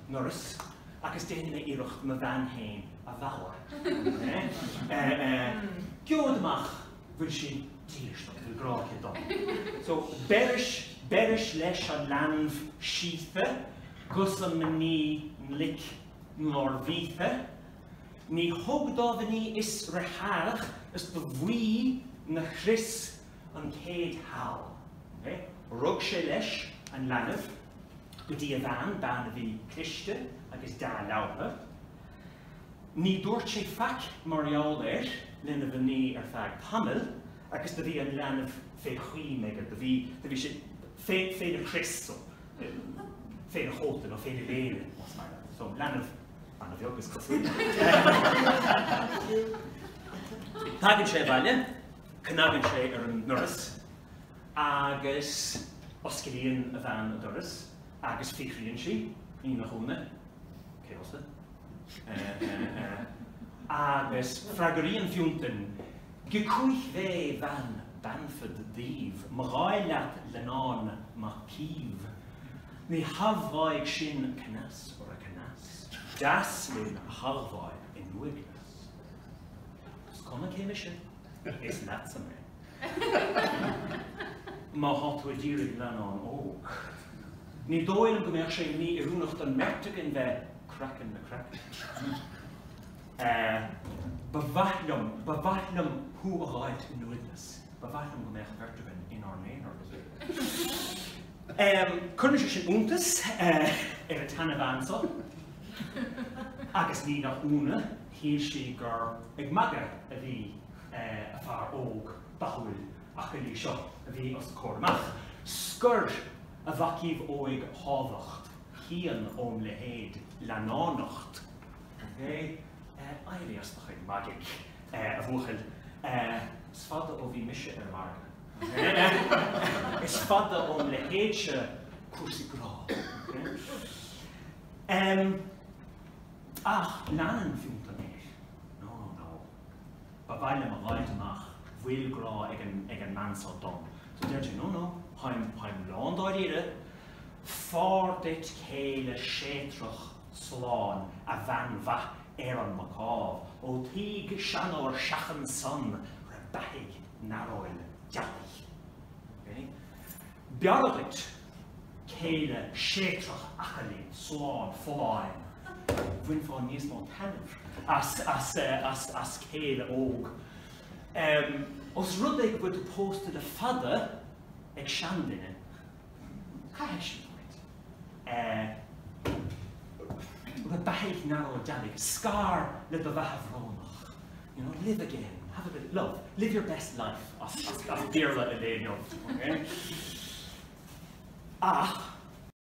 nuras, agus déine mé iirecht na bhean hain a bhela. Geodamach bhfuil sin tíirsteach bhfuil gráiche dom. So, beris leis an lanmh síithe, gus an mní lic nor víthe, ní hogdávaní is rathach is do bhuí na chris an céad hall. Rug sé leis an lanmh, go dtí a bhean a bhí cliste agus dá leabhar. Ní dúirt sé feic marall lena bhní feag tamil, agus do bhí an lanmh fé chuí meige, do bhí sé féidir chris, féidir chótain ó féidir léile. So lanmh anna bheogus go fuil. Tagann sé bhaile, cnagann sé ar an nuras, agus oscailíonn a bhean a doras, agus fichríonn si, í na chúna, céosa. Agus fragaríonn fiúntain, gecuich bheith bhean banfad díomh, magáileat lenán má cíomh, ní habhhaig sin canas or a canas, daslinn a habhhaig in nuignas. Scona céime sin, is natsa mé. Má hatú dírig lenán óg. Ní dóilm go méach sé ní irúnacht an mertagin bheith crackan na crackan. Bavahlam hú a gáid in nuignas. Bavahlam go méach mertagin in ar ménar. Cúna sé sin úntas ar a tanna bhansá, agus ní nach úna, híl sí gur ag maga a bhí a fear óg bachúil ach go lí seo a bhí os córamach. Scur a bhaicíomh óig hábhacht, hían ón le héad leanánacht. Éiríosteach ag magic a bhuachail, is fada ó bhí mise ar marga. Is fada ón le héadse cuasa grá. Ach, leanan fiúnta méid. No. Ba bhaile a ghaid amach, bhuiil grá ag an mansá dom. So déir sé, no, haim lándáiríre, fárdait céile sétrach sláán a bhean bheith ar an macáb, ó tíg seanóir seachan son ra baithig naróil dealaigh. Bearagait céile sétrach achalín, sláán, foláin, bhain fá níos mó tanmh as céile óg. Os rud ag bud pósta de fada ag seandaine, cha heis ra baithig naróil dealaigh, scar le do bheith bhrónach. Live again, have a bit of love, live your best life as Dearla a léineocht. Ach,